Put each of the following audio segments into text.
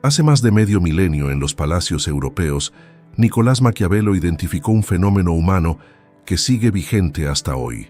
Hace más de medio milenio, en los palacios europeos, Nicolás Maquiavelo identificó un fenómeno humano que sigue vigente hasta hoy.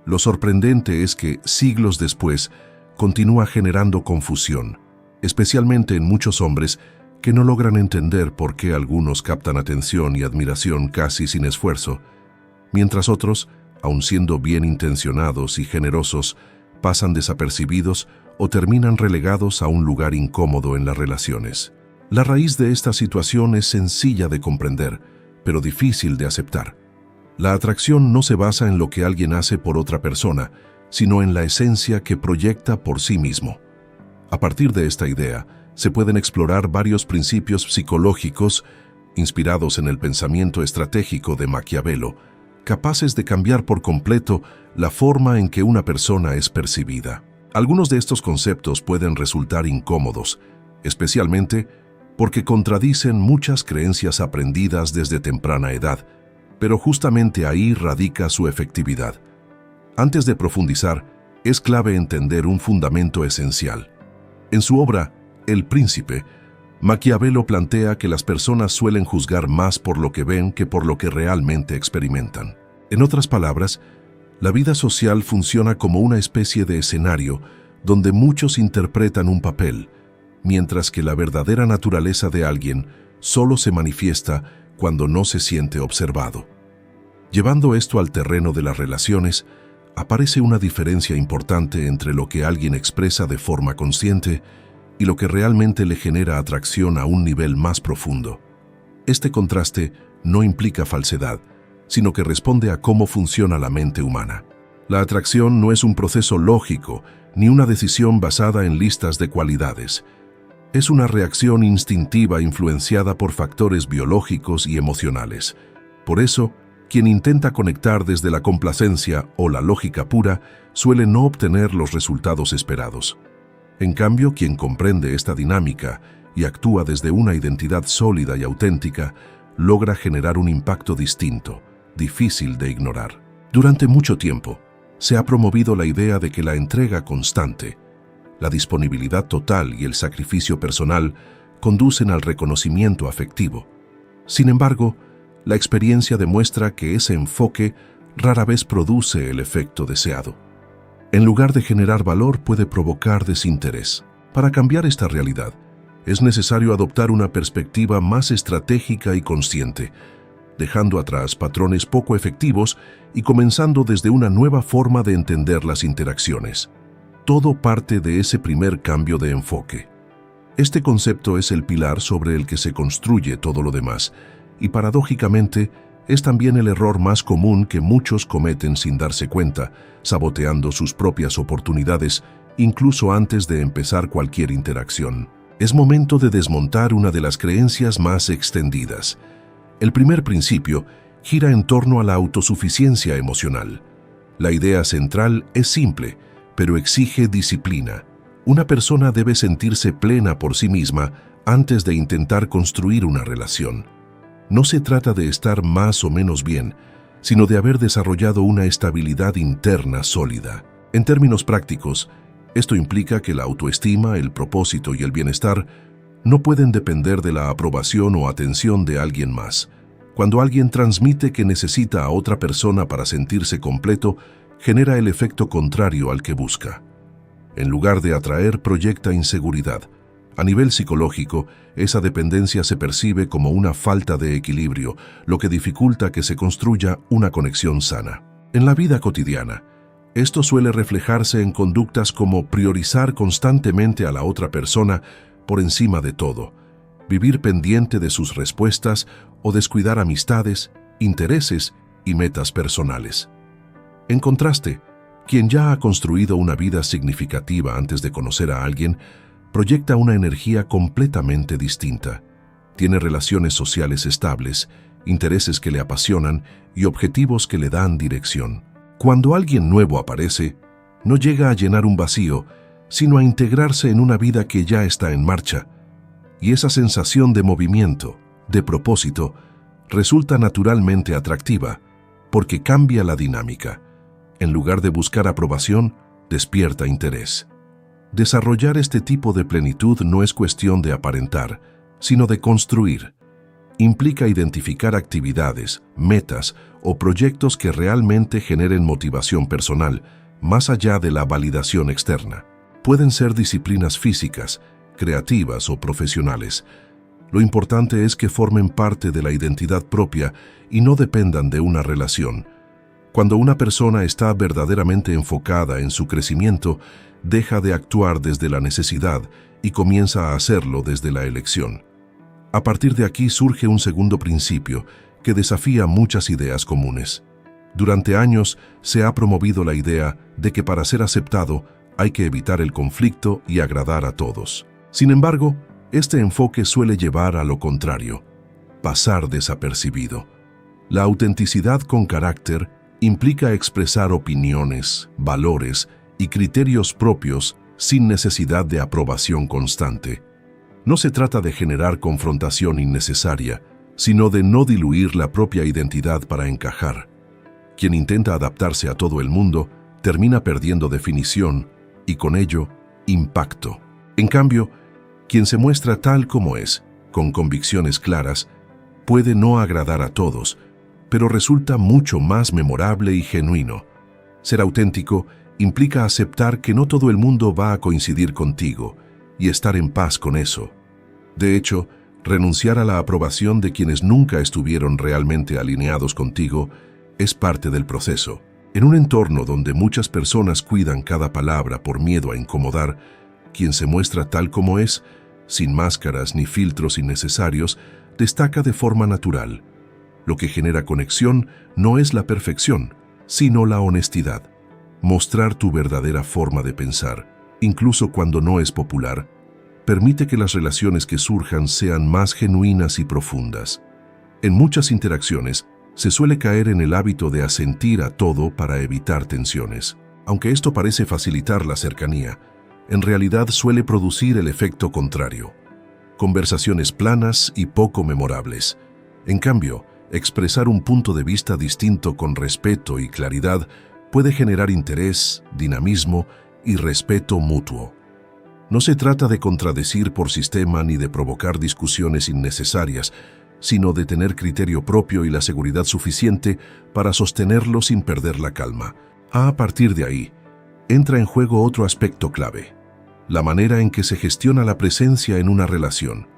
Lo sorprendente es que, siglos después, continúa generando confusión, especialmente en muchos hombres que no logran entender por qué algunos captan atención y admiración casi sin esfuerzo, mientras otros, aun siendo bien intencionados y generosos, pasan desapercibidos o terminan relegados a un lugar incómodo en las relaciones. La raíz de esta situación es sencilla de comprender, pero difícil de aceptar. La atracción no se basa en lo que alguien hace por otra persona, sino en la esencia que proyecta por sí mismo. A partir de esta idea, se pueden explorar varios principios psicológicos inspirados en el pensamiento estratégico de Maquiavelo, capaces de cambiar por completo la forma en que una persona es percibida. Algunos de estos conceptos pueden resultar incómodos, especialmente porque contradicen muchas creencias aprendidas desde temprana edad, pero justamente ahí radica su efectividad. Antes de profundizar, es clave entender un fundamento esencial. En su obra, El Príncipe, Maquiavelo plantea que las personas suelen juzgar más por lo que ven que por lo que realmente experimentan. En otras palabras, la vida social funciona como una especie de escenario donde muchos interpretan un papel, mientras que la verdadera naturaleza de alguien solo se manifiesta cuando no se siente observado. Llevando esto al terreno de las relaciones, aparece una diferencia importante entre lo que alguien expresa de forma consciente y lo que realmente le genera atracción a un nivel más profundo. Este contraste no implica falsedad, sino que responde a cómo funciona la mente humana. La atracción no es un proceso lógico ni una decisión basada en listas de cualidades. Es una reacción instintiva influenciada por factores biológicos y emocionales. Por eso, quien intenta conectar desde la complacencia o la lógica pura suele no obtener los resultados esperados. En cambio, quien comprende esta dinámica y actúa desde una identidad sólida y auténtica, logra generar un impacto distinto, difícil de ignorar. Durante mucho tiempo, se ha promovido la idea de que la entrega constante, la disponibilidad total y el sacrificio personal conducen al reconocimiento afectivo. Sin embargo, la experiencia demuestra que ese enfoque rara vez produce el efecto deseado. En lugar de generar valor, puede provocar desinterés. Para cambiar esta realidad, es necesario adoptar una perspectiva más estratégica y consciente, dejando atrás patrones poco efectivos y comenzando desde una nueva forma de entender las interacciones. Todo parte de ese primer cambio de enfoque. Este concepto es el pilar sobre el que se construye todo lo demás, y paradójicamente es también el error más común que muchos cometen sin darse cuenta, saboteando sus propias oportunidades, incluso antes de empezar cualquier interacción. Es momento de desmontar una de las creencias más extendidas. El primer principio gira en torno a la autosuficiencia emocional. La idea central es simple, pero exige disciplina. Una persona debe sentirse plena por sí misma antes de intentar construir una relación. No se trata de estar más o menos bien, sino de haber desarrollado una estabilidad interna sólida. En términos prácticos, esto implica que la autoestima, el propósito y el bienestar no pueden depender de la aprobación o atención de alguien más. Cuando alguien transmite que necesita a otra persona para sentirse completo, genera el efecto contrario al que busca. En lugar de atraer, proyecta inseguridad. A nivel psicológico, esa dependencia se percibe como una falta de equilibrio, lo que dificulta que se construya una conexión sana. En la vida cotidiana, esto suele reflejarse en conductas como priorizar constantemente a la otra persona por encima de todo, vivir pendiente de sus respuestas o descuidar amistades, intereses y metas personales. En contraste, quien ya ha construido una vida significativa antes de conocer a alguien, proyecta una energía completamente distinta. Tiene relaciones sociales estables, intereses que le apasionan y objetivos que le dan dirección. Cuando alguien nuevo aparece, no llega a llenar un vacío, sino a integrarse en una vida que ya está en marcha. Y esa sensación de movimiento, de propósito, resulta naturalmente atractiva, porque cambia la dinámica. En lugar de buscar aprobación, despierta interés. Desarrollar este tipo de plenitud no es cuestión de aparentar, sino de construir. Implica identificar actividades, metas o proyectos que realmente generen motivación personal, más allá de la validación externa. Pueden ser disciplinas físicas, creativas o profesionales. Lo importante es que formen parte de la identidad propia y no dependan de una relación. Cuando una persona está verdaderamente enfocada en su crecimiento, deja de actuar desde la necesidad y comienza a hacerlo desde la elección. A partir de aquí surge un segundo principio que desafía muchas ideas comunes. Durante años se ha promovido la idea de que para ser aceptado hay que evitar el conflicto y agradar a todos. Sin embargo, este enfoque suele llevar a lo contrario, pasar desapercibido. La autenticidad con carácter implica expresar opiniones, valores y criterios propios sin necesidad de aprobación constante. No se trata de generar confrontación innecesaria, sino de no diluir la propia identidad para encajar. Quien intenta adaptarse a todo el mundo termina perdiendo definición y con ello, impacto. En cambio, quien se muestra tal como es, con convicciones claras, puede no agradar a todos, pero resulta mucho más memorable y genuino. Ser auténtico implica aceptar que no todo el mundo va a coincidir contigo y estar en paz con eso. De hecho, renunciar a la aprobación de quienes nunca estuvieron realmente alineados contigo es parte del proceso. En un entorno donde muchas personas cuidan cada palabra por miedo a incomodar, quien se muestra tal como es, sin máscaras ni filtros innecesarios, destaca de forma natural. Lo que genera conexión no es la perfección, sino la honestidad. Mostrar tu verdadera forma de pensar, incluso cuando no es popular, permite que las relaciones que surjan sean más genuinas y profundas. En muchas interacciones, se suele caer en el hábito de asentir a todo para evitar tensiones. Aunque esto parece facilitar la cercanía, en realidad suele producir el efecto contrario. Conversaciones planas y poco memorables. En cambio, expresar un punto de vista distinto con respeto y claridad puede generar interés, dinamismo y respeto mutuo. No se trata de contradecir por sistema ni de provocar discusiones innecesarias, sino de tener criterio propio y la seguridad suficiente para sostenerlo sin perder la calma. A partir de ahí, entra en juego otro aspecto clave: la manera en que se gestiona la presencia en una relación.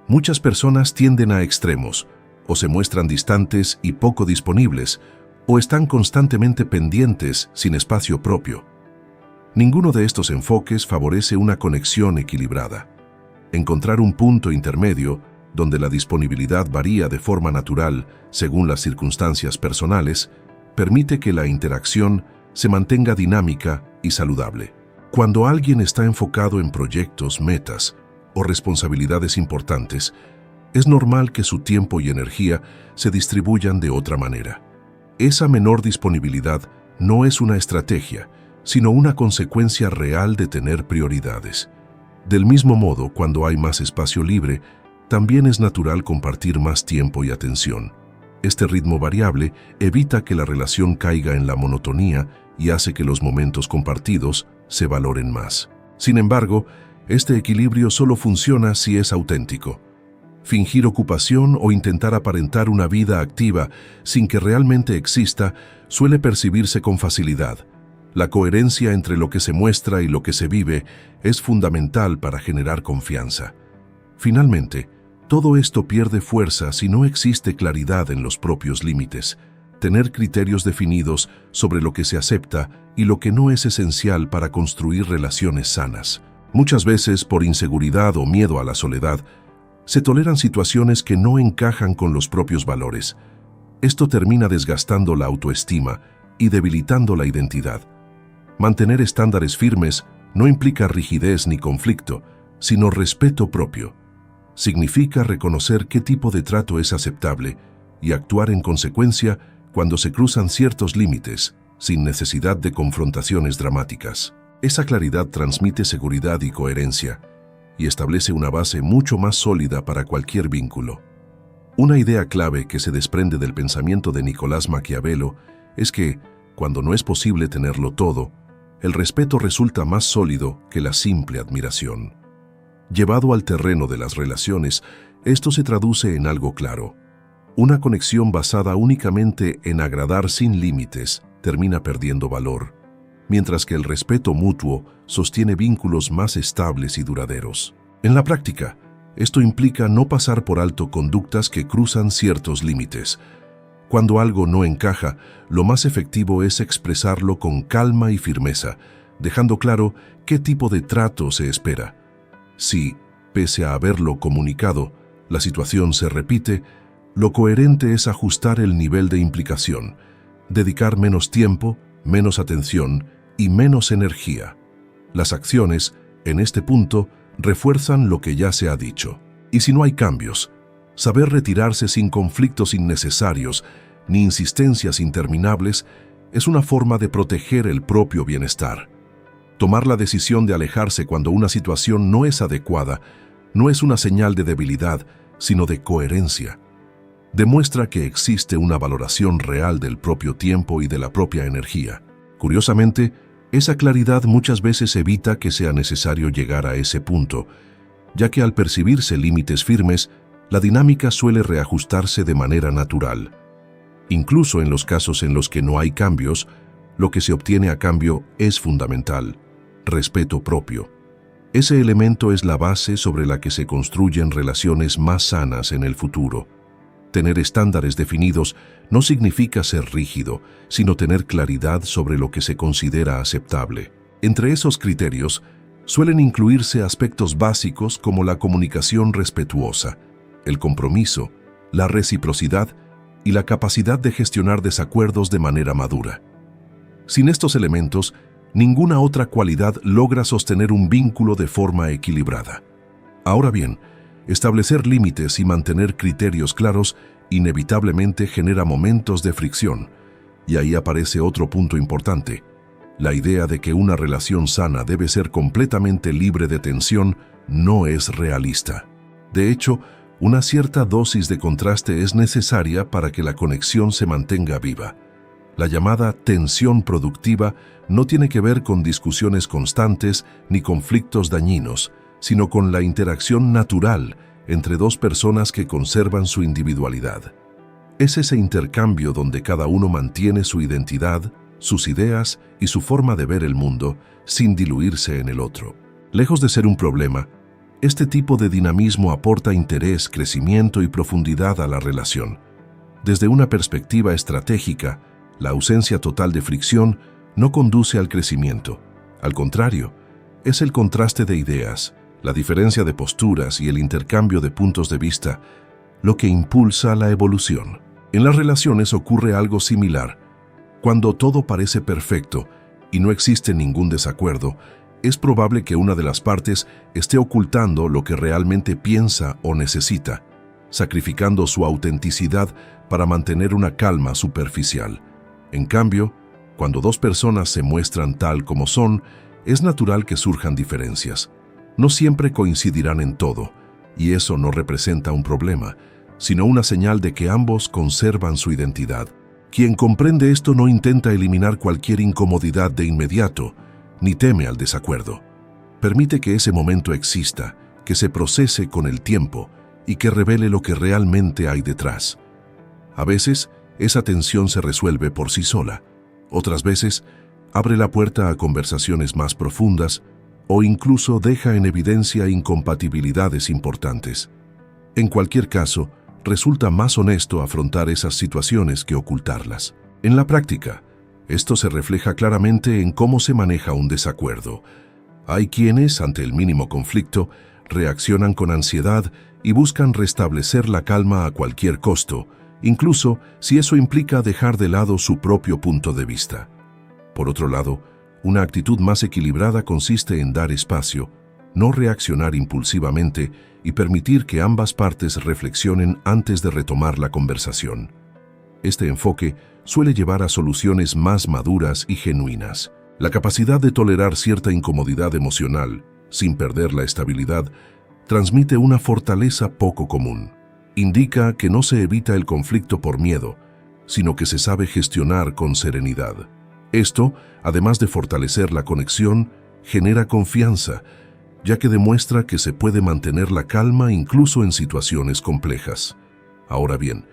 Muchas personas tienden a extremos, o se muestran distantes y poco disponibles, o están constantemente pendientes sin espacio propio. Ninguno de estos enfoques favorece una conexión equilibrada. Encontrar un punto intermedio, donde la disponibilidad varía de forma natural según las circunstancias personales, permite que la interacción se mantenga dinámica y saludable. Cuando alguien está enfocado en proyectos, metas o responsabilidades importantes, es normal que su tiempo y energía se distribuyan de otra manera. Esa menor disponibilidad no es una estrategia, sino una consecuencia real de tener prioridades. Del mismo modo, cuando hay más espacio libre, también es natural compartir más tiempo y atención. Este ritmo variable evita que la relación caiga en la monotonía y hace que los momentos compartidos se valoren más. Sin embargo, este equilibrio solo funciona si es auténtico. Fingir ocupación o intentar aparentar una vida activa sin que realmente exista suele percibirse con facilidad. La coherencia entre lo que se muestra y lo que se vive es fundamental para generar confianza. Finalmente, todo esto pierde fuerza si no existe claridad en los propios límites. Tener criterios definidos sobre lo que se acepta y lo que no es esencial para construir relaciones sanas. Muchas veces, por inseguridad o miedo a la soledad, se toleran situaciones que no encajan con los propios valores. Esto termina desgastando la autoestima y debilitando la identidad. Mantener estándares firmes no implica rigidez ni conflicto, sino respeto propio. Significa reconocer qué tipo de trato es aceptable y actuar en consecuencia cuando se cruzan ciertos límites, sin necesidad de confrontaciones dramáticas. Esa claridad transmite seguridad y coherencia, y establece una base mucho más sólida para cualquier vínculo. Una idea clave que se desprende del pensamiento de Nicolás Maquiavelo es que, cuando no es posible tenerlo todo, el respeto resulta más sólido que la simple admiración. Llevado al terreno de las relaciones, esto se traduce en algo claro. Una conexión basada únicamente en agradar sin límites termina perdiendo valor, mientras que el respeto mutuo sostiene vínculos más estables y duraderos. En la práctica, esto implica no pasar por alto conductas que cruzan ciertos límites. Cuando algo no encaja, lo más efectivo es expresarlo con calma y firmeza, dejando claro qué tipo de trato se espera. Si, pese a haberlo comunicado, la situación se repite, lo coherente es ajustar el nivel de implicación, dedicar menos tiempo, menos atención y menos energía. Las acciones, en este punto, refuerzan lo que ya se ha dicho. Y si no hay cambios, saber retirarse sin conflictos innecesarios ni insistencias interminables es una forma de proteger el propio bienestar. Tomar la decisión de alejarse cuando una situación no es adecuada no es una señal de debilidad, sino de coherencia. Demuestra que existe una valoración real del propio tiempo y de la propia energía. Curiosamente, esa claridad muchas veces evita que sea necesario llegar a ese punto, ya que al percibirse límites firmes, la dinámica suele reajustarse de manera natural. Incluso en los casos en los que no hay cambios, lo que se obtiene a cambio es fundamental: respeto propio. Ese elemento es la base sobre la que se construyen relaciones más sanas en el futuro. Tener estándares definidos no significa ser rígido, sino tener claridad sobre lo que se considera aceptable. Entre esos criterios, suelen incluirse aspectos básicos como la comunicación respetuosa, el compromiso, la reciprocidad y la capacidad de gestionar desacuerdos de manera madura. Sin estos elementos, ninguna otra cualidad logra sostener un vínculo de forma equilibrada. Ahora bien, establecer límites y mantener criterios claros inevitablemente genera momentos de fricción, y ahí aparece otro punto importante. La idea de que una relación sana debe ser completamente libre de tensión no es realista. De hecho, una cierta dosis de contraste es necesaria para que la conexión se mantenga viva. La llamada tensión productiva no tiene que ver con discusiones constantes ni conflictos dañinos, sino con la interacción natural entre dos personas que conservan su individualidad. Es ese intercambio donde cada uno mantiene su identidad, sus ideas y su forma de ver el mundo sin diluirse en el otro. Lejos de ser un problema, este tipo de dinamismo aporta interés, crecimiento y profundidad a la relación. Desde una perspectiva estratégica, la ausencia total de fricción no conduce al crecimiento. Al contrario, es el contraste de ideas, la diferencia de posturas y el intercambio de puntos de vista lo que impulsa la evolución. En las relaciones ocurre algo similar. Cuando todo parece perfecto y no existe ningún desacuerdo, es probable que una de las partes esté ocultando lo que realmente piensa o necesita, sacrificando su autenticidad para mantener una calma superficial. En cambio, cuando dos personas se muestran tal como son, es natural que surjan diferencias. No siempre coincidirán en todo, y eso no representa un problema, sino una señal de que ambos conservan su identidad. Quien comprende esto no intenta eliminar cualquier incomodidad de inmediato, ni teme al desacuerdo. Permite que ese momento exista, que se procese con el tiempo y que revele lo que realmente hay detrás. A veces, esa tensión se resuelve por sí sola. Otras veces, abre la puerta a conversaciones más profundas o incluso deja en evidencia incompatibilidades importantes. En cualquier caso, resulta más honesto afrontar esas situaciones que ocultarlas. En la práctica, esto se refleja claramente en cómo se maneja un desacuerdo. Hay quienes, ante el mínimo conflicto, reaccionan con ansiedad y buscan restablecer la calma a cualquier costo, incluso si eso implica dejar de lado su propio punto de vista. Por otro lado, una actitud más equilibrada consiste en dar espacio, no reaccionar impulsivamente y permitir que ambas partes reflexionen antes de retomar la conversación. Este enfoque suele llevar a soluciones más maduras y genuinas. La capacidad de tolerar cierta incomodidad emocional, sin perder la estabilidad, transmite una fortaleza poco común. Indica que no se evita el conflicto por miedo, sino que se sabe gestionar con serenidad. Esto, además de fortalecer la conexión, genera confianza, ya que demuestra que se puede mantener la calma incluso en situaciones complejas. Ahora bien,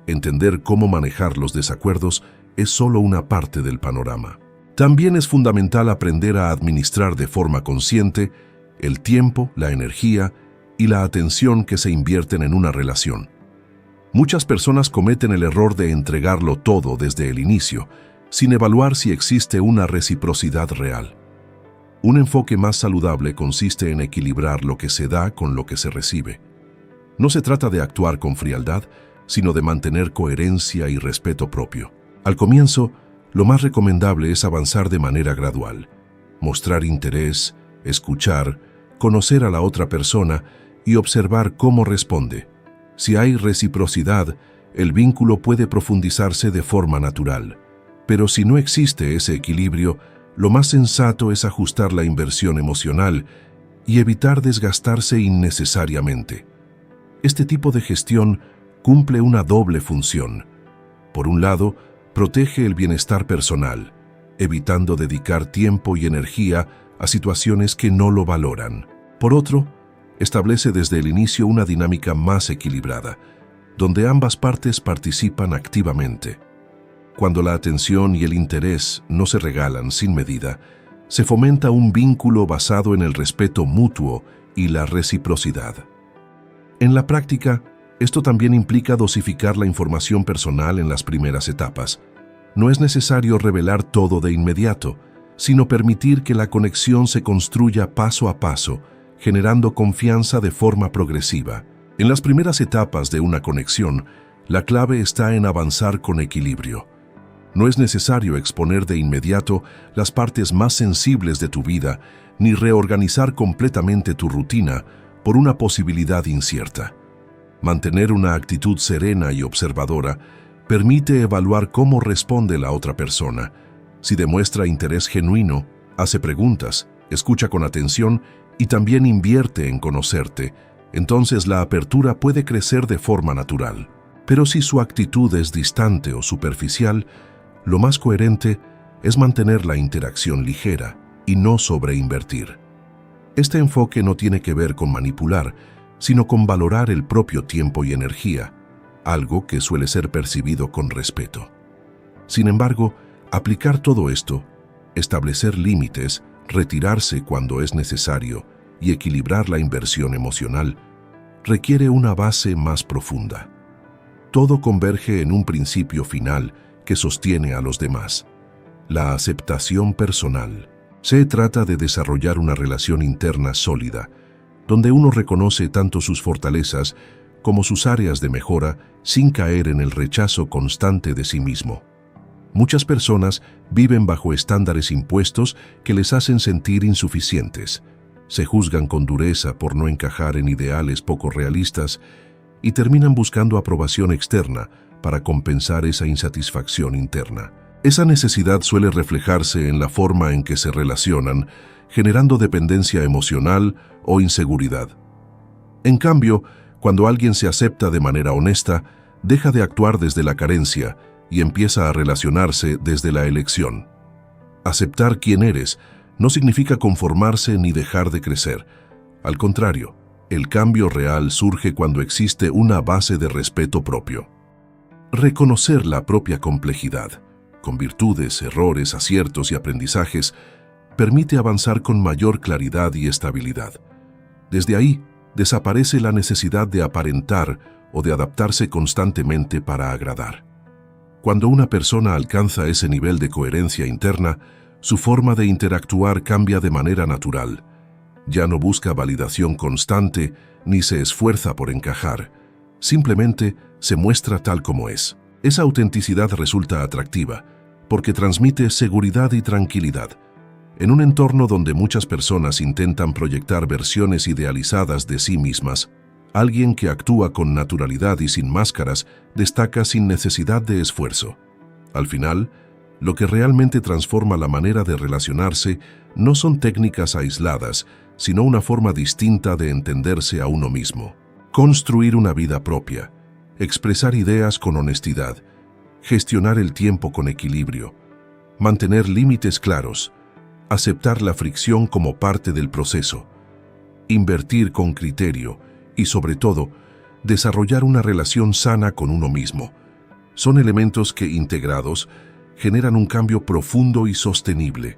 entender cómo manejar los desacuerdos es solo una parte del panorama. También es fundamental aprender a administrar de forma consciente el tiempo, la energía y la atención que se invierten en una relación. Muchas personas cometen el error de entregarlo todo desde el inicio, sin evaluar si existe una reciprocidad real. Un enfoque más saludable consiste en equilibrar lo que se da con lo que se recibe. No se trata de actuar con frialdad, sino de mantener coherencia y respeto propio. Al comienzo, lo más recomendable es avanzar de manera gradual, mostrar interés, escuchar, conocer a la otra persona y observar cómo responde. Si hay reciprocidad, el vínculo puede profundizarse de forma natural. Pero si no existe ese equilibrio, lo más sensato es ajustar la inversión emocional y evitar desgastarse innecesariamente. Este tipo de gestión cumple una doble función. Por un lado, protege el bienestar personal, evitando dedicar tiempo y energía a situaciones que no lo valoran. Por otro, establece desde el inicio una dinámica más equilibrada, donde ambas partes participan activamente. Cuando la atención y el interés no se regalan sin medida, se fomenta un vínculo basado en el respeto mutuo y la reciprocidad. En la práctica, esto también implica dosificar la información personal en las primeras etapas. No es necesario revelar todo de inmediato, sino permitir que la conexión se construya paso a paso, generando confianza de forma progresiva. En las primeras etapas de una conexión, la clave está en avanzar con equilibrio. No es necesario exponer de inmediato las partes más sensibles de tu vida, ni reorganizar completamente tu rutina por una posibilidad incierta. Mantener una actitud serena y observadora permite evaluar cómo responde la otra persona. Si demuestra interés genuino, hace preguntas, escucha con atención y también invierte en conocerte, entonces la apertura puede crecer de forma natural. Pero si su actitud es distante o superficial, lo más coherente es mantener la interacción ligera y no sobreinvertir. Este enfoque no tiene que ver con manipular, sino con valorar el propio tiempo y energía, algo que suele ser percibido con respeto. Sin embargo, aplicar todo esto, establecer límites, retirarse cuando es necesario y equilibrar la inversión emocional, requiere una base más profunda. Todo converge en un principio final que sostiene a los demás: la aceptación personal. Se trata de desarrollar una relación interna sólida, donde uno reconoce tanto sus fortalezas como sus áreas de mejora sin caer en el rechazo constante de sí mismo. Muchas personas viven bajo estándares impuestos que les hacen sentir insuficientes. Se juzgan con dureza por no encajar en ideales poco realistas y terminan buscando aprobación externa para compensar esa insatisfacción interna. Esa necesidad suele reflejarse en la forma en que se relacionan, generando dependencia emocional o inseguridad. En cambio, cuando alguien se acepta de manera honesta, deja de actuar desde la carencia y empieza a relacionarse desde la elección. Aceptar quién eres no significa conformarse ni dejar de crecer. Al contrario, el cambio real surge cuando existe una base de respeto propio. Reconocer la propia complejidad, con virtudes, errores, aciertos y aprendizajes, permite avanzar con mayor claridad y estabilidad. Desde ahí, desaparece la necesidad de aparentar o de adaptarse constantemente para agradar. Cuando una persona alcanza ese nivel de coherencia interna, su forma de interactuar cambia de manera natural. Ya no busca validación constante ni se esfuerza por encajar. Simplemente se muestra tal como es. Esa autenticidad resulta atractiva porque transmite seguridad y tranquilidad. En un entorno donde muchas personas intentan proyectar versiones idealizadas de sí mismas, alguien que actúa con naturalidad y sin máscaras destaca sin necesidad de esfuerzo. Al final, lo que realmente transforma la manera de relacionarse no son técnicas aisladas, sino una forma distinta de entenderse a uno mismo. Construir una vida propia, expresar ideas con honestidad, gestionar el tiempo con equilibrio, mantener límites claros, aceptar la fricción como parte del proceso, invertir con criterio y, sobre todo, desarrollar una relación sana con uno mismo. Son elementos que, integrados, generan un cambio profundo y sostenible.